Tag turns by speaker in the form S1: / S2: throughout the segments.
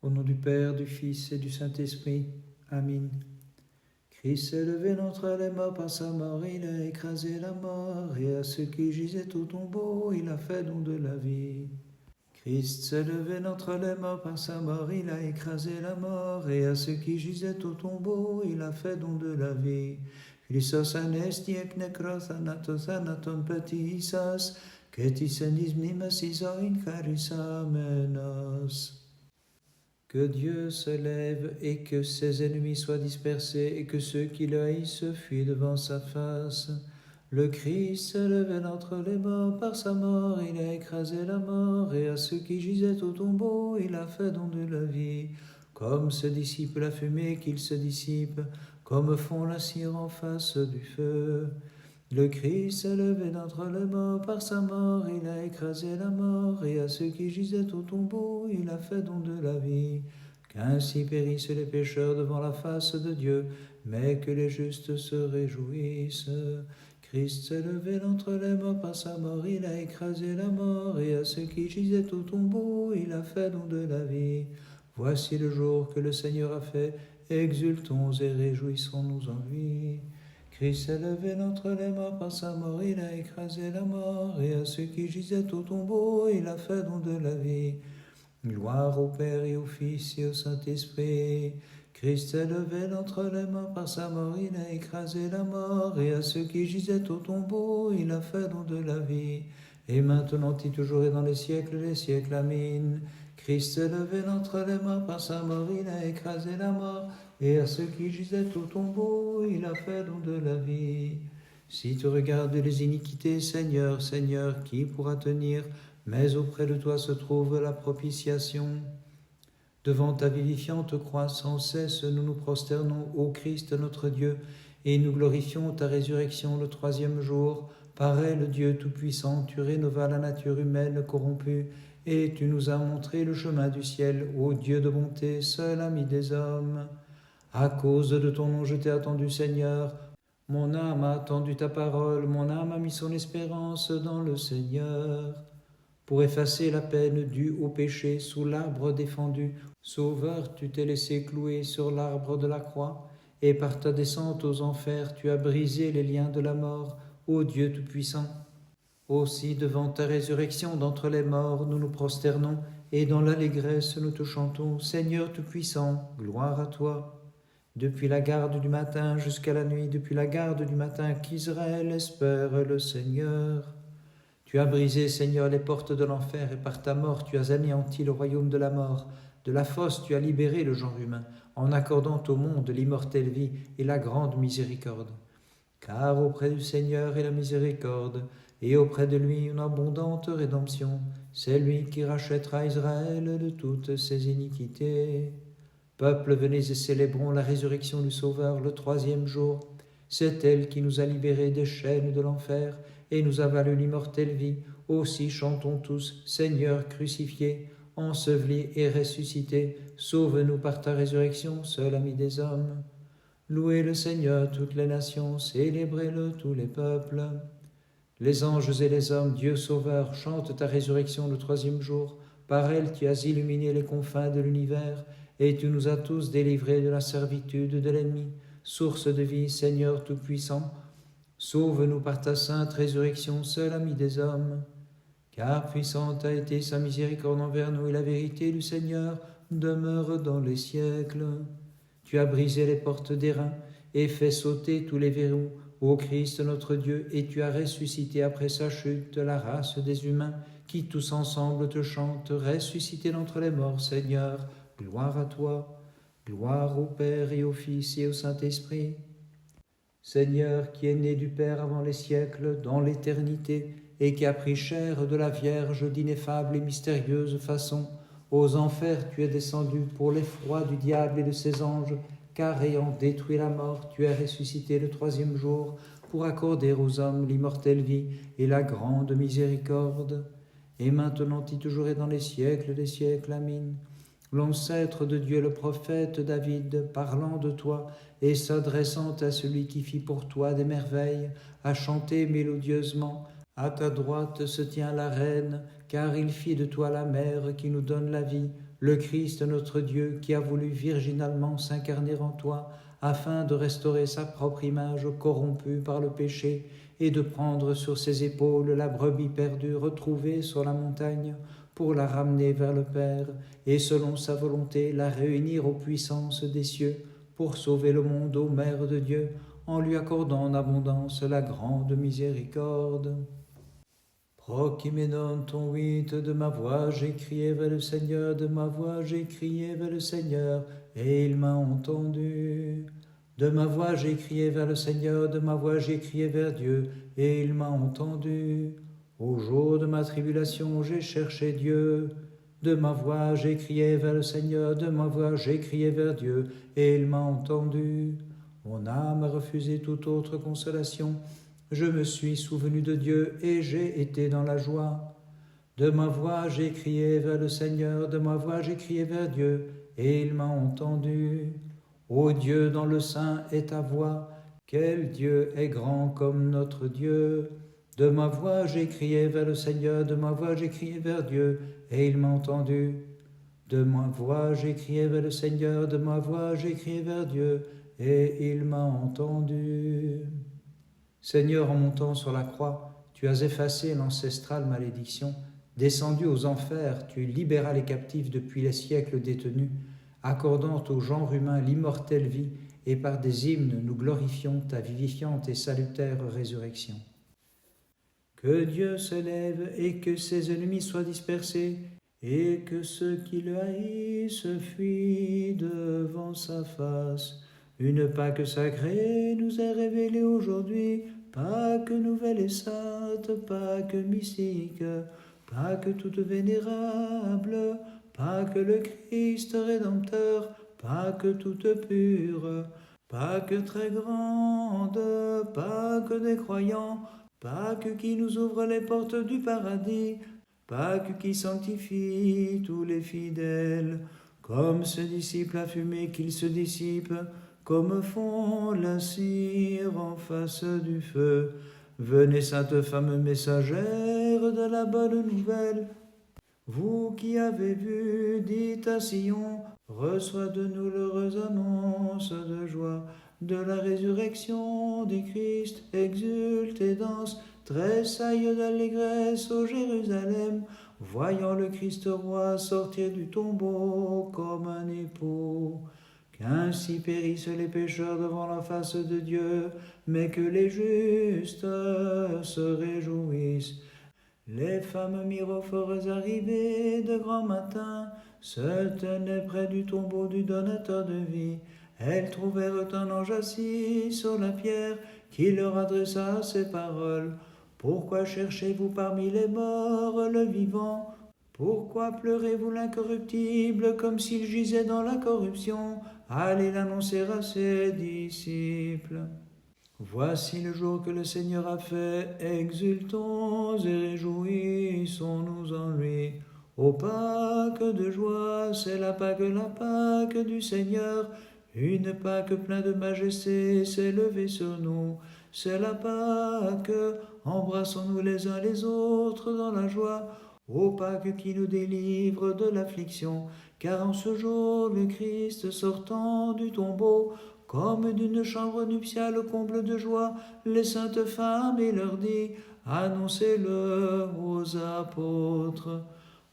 S1: Au nom du Père, du Fils et du Saint-Esprit. Amen. Christ s'est levé d'entre les morts par sa mort, il a écrasé la mort, et à ceux qui gisaient au tombeau, il a fait don de la vie. Christ s'est levé d'entre les morts par sa mort, il a écrasé la mort, et à ceux qui gisaient au tombeau, il a fait don de la vie. Christos anesti ek nekros anatos anaton petisas, ketis enis mnimas isoin charisamenos. Que Dieu se lève et que ses ennemis soient dispersés et que ceux qui le haïssent fuient devant sa face. Le Christ s'est levé d'entre les morts par sa mort, il a écrasé la mort, et à ceux qui gisaient au tombeau, il a fait don de la vie. Comme se dissipe la fumée qu'il se dissipe, comme fond la cire en face du feu. Le Christ s'est levé d'entre les morts par sa mort, il a écrasé la mort, et à ceux qui gisaient au tombeau, il a fait don de la vie. Qu'ainsi périssent les pécheurs devant la face de Dieu, mais que les justes se réjouissent. Christ s'est levé d'entre les morts par sa mort, il a écrasé la mort, et à ceux qui gisaient au tombeau, il a fait don de la vie. Voici le jour que le Seigneur a fait, exultons et réjouissons-nous en lui. Christ s'est levé d'entre les morts par sa mort, il a écrasé la mort, et à ceux qui gisaient au tombeau, il a fait don de la vie. Gloire au Père et au Fils et au Saint-Esprit. Christ s'est levé d'entre les morts par sa mort, il a écrasé la mort, et à ceux qui gisaient au tombeau, il a fait don de la vie. Et maintenant et toujours et dans les siècles des siècles, Amen. Christ s'est levé d'entre les morts par sa mort, il a écrasé la mort, et à ceux qui gisaient au tombeau, il a fait don de la vie. Si tu regardes les iniquités, Seigneur, Seigneur, qui pourra tenir? Mais auprès de toi se trouve la propitiation. Devant ta vivifiante croix sans cesse, nous nous prosternons, ô Christ notre Dieu, et nous glorifions ta résurrection le troisième jour. Par elle, Dieu Tout-Puissant, tu rénovas la nature humaine corrompue, et tu nous as montré le chemin du ciel, ô Dieu de bonté, seul ami des hommes. À cause de ton nom, je t'ai attendu, Seigneur. Mon âme a attendu ta parole, mon âme a mis son espérance dans le Seigneur. Pour effacer la peine due au péché sous l'arbre défendu, Sauveur, tu t'es laissé clouer sur l'arbre de la croix, et par ta descente aux enfers, tu as brisé les liens de la mort, ô Dieu Tout-Puissant. Aussi, devant ta résurrection d'entre les morts, nous nous prosternons, et dans l'allégresse nous te chantons, Seigneur Tout-Puissant, gloire à toi. Depuis la garde du matin jusqu'à la nuit, depuis la garde du matin qu'Israël espère le Seigneur. Tu as brisé, Seigneur, les portes de l'enfer, et par ta mort tu as anéanti le royaume de la mort. De la fosse tu as libéré le genre humain, en accordant au monde l'immortelle vie et la grande miséricorde. Car auprès du Seigneur est la miséricorde, et auprès de lui une abondante rédemption. C'est lui qui rachètera Israël de toutes ses iniquités. Peuple, venez et célébrons la résurrection du Sauveur le troisième jour. C'est elle qui nous a libérés des chaînes de l'enfer et nous a valu l'immortelle vie. Aussi chantons tous, Seigneur crucifié, enseveli et ressuscité, sauve-nous par ta résurrection, seul ami des hommes. Louez le Seigneur toutes les nations, célébrez-le tous les peuples. Les anges et les hommes, Dieu sauveur, chantent ta résurrection le troisième jour. Par elle tu as illuminé les confins de l'univers, et tu nous as tous délivrés de la servitude de l'ennemi. Source de vie, Seigneur Tout-Puissant, sauve-nous par ta sainte résurrection, seul ami des hommes. Car puissante a été sa miséricorde envers nous, et la vérité du Seigneur demeure dans les siècles. Tu as brisé les portes d'airain et fait sauter tous les verrous, ô Christ notre Dieu, et tu as ressuscité après sa chute la race des humains, qui tous ensemble te chantent, ressuscité d'entre les morts, Seigneur, gloire à toi, gloire au Père et au Fils et au Saint-Esprit. Seigneur, qui est né du Père avant les siècles, dans l'éternité, et qui a pris chair de la Vierge d'ineffable et mystérieuse façon, aux enfers tu es descendu pour l'effroi du diable et de ses anges, car ayant détruit la mort, tu es ressuscité le troisième jour pour accorder aux hommes l'immortelle vie et la grande miséricorde. Et maintenant et toujours et dans les siècles des siècles, Amen. L'ancêtre de Dieu, le prophète David, parlant de toi et s'adressant à celui qui fit pour toi des merveilles, a chanté mélodieusement. À ta droite se tient la reine, car il fit de toi la mère qui nous donne la vie. le Christ notre Dieu, qui a voulu virginalement s'incarner en toi, afin de restaurer sa propre image corrompue par le péché, et de prendre sur ses épaules la brebis perdue retrouvée sur la montagne, pour la ramener vers le Père, et selon sa volonté la réunir aux puissances des cieux, pour sauver le monde ô Mère de Dieu, en lui accordant en abondance la grande miséricorde. Prochimenon ton 8, de ma voix j'ai crié vers le Seigneur, de ma voix j'ai crié vers le Seigneur, et il m'a entendu. De ma voix j'ai crié vers le Seigneur, de ma voix j'ai crié vers Dieu, et il m'a entendu. Au jour de ma tribulation j'ai cherché Dieu. De ma voix j'ai crié vers le Seigneur, de ma voix j'ai crié vers Dieu, et il m'a entendu. Mon âme a refusé toute autre consolation. Je me suis souvenu de Dieu, et j'ai été dans la joie. De ma voix j'ai crié vers le Seigneur, de ma voix j'ai crié vers Dieu, et il m'a entendu. Ô Dieu, dans le sein est ta voix, quel Dieu est grand comme notre Dieu. De ma voix j'ai crié vers le Seigneur, de ma voix j'ai crié vers Dieu, et il m'a entendu. De ma voix j'ai crié vers le Seigneur, de ma voix j'ai crié vers Dieu, et il m'a entendu. Seigneur, en montant sur la croix, tu as effacé l'ancestrale malédiction. Descendu aux enfers, tu libéras les captifs depuis les siècles détenus, accordant au genre humain l'immortelle vie, et par des hymnes nous glorifions ta vivifiante et salutaire résurrection. Que Dieu se lève et que ses ennemis soient dispersés, et que ceux qui le haïssent fuient devant sa face. Une Pâque sacrée nous est révélée aujourd'hui, Pâque nouvelle et sainte, Pâque mystique, Pâque toute vénérable, Pâque le Christ Rédempteur, Pâque toute pure, Pâque très grande, Pâque des croyants, Pâque qui nous ouvre les portes du paradis, Pâque qui sanctifie tous les fidèles, comme ce disciple a fumé qu'il se dissipe, comme fond la cire en face du feu. Venez, sainte femme messagère de la bonne nouvelle, vous qui avez vu, dites à Sion, reçois de nous l'heureuse annonce de joie, de la résurrection du Christ, exulte et danse, tressaille d'allégresse au Jérusalem, voyant le Christ roi sortir du tombeau comme un époux. Qu'ainsi périssent les pécheurs devant la face de Dieu, mais que les justes se réjouissent. Les femmes mirophores arrivées de grand matin se tenaient près du tombeau du donateur de vie. Elles trouvèrent un ange assis sur la pierre qui leur adressa ces paroles. Pourquoi cherchez-vous parmi les morts le vivant? Pourquoi pleurez-vous l'incorruptible comme s'il gisait dans la corruption? Allez l'annoncer à ses disciples. Voici le jour que le Seigneur a fait, exultons et réjouissons-nous en lui. Ô Pâque de joie, c'est la Pâque du Seigneur, une Pâque pleine de majesté s'est levée sur nous. C'est la Pâque, embrassons-nous les uns les autres dans la joie. Ô Pâque qui nous délivre de l'affliction, car en ce jour le Christ sortant du tombeau, comme d'une chambre nuptiale au comble de joie, les saintes femmes et leur dit, annoncez-le aux apôtres.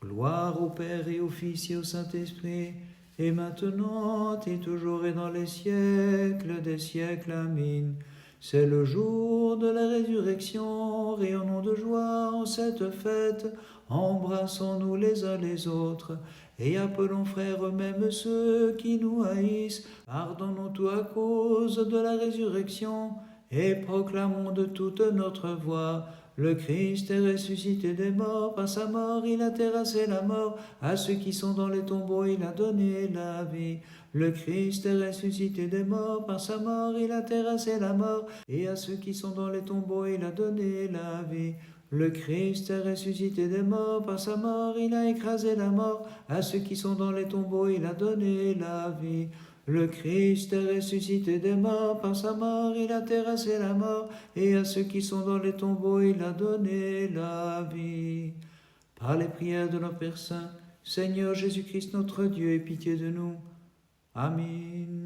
S1: Gloire au Père et au Fils et au Saint-Esprit, et maintenant et toujours et dans les siècles des siècles. Amen. C'est le jour de la résurrection, rayonnons de joie en cette fête, embrassons-nous les uns les autres, et appelons frères même ceux qui nous haïssent, pardonnons tout à cause de la résurrection, et proclamons de toute notre voix, le Christ est ressuscité des morts, par sa mort il a terrassé la mort, à ceux qui sont dans les tombeaux il a donné la vie. Le Christ est ressuscité des morts, par sa mort il a terrassé la mort, et à ceux qui sont dans les tombeaux il a donné la vie. Le Christ est ressuscité des morts, par sa mort il a écrasé la mort, à ceux qui sont dans les tombeaux il a donné la vie. Le Christ est ressuscité des morts, par sa mort il a terrassé la mort, et à ceux qui sont dans les tombeaux il a donné la vie. Par les prières de nos Pères saints, Seigneur Jésus-Christ, notre Dieu, aie pitié de nous. Amen.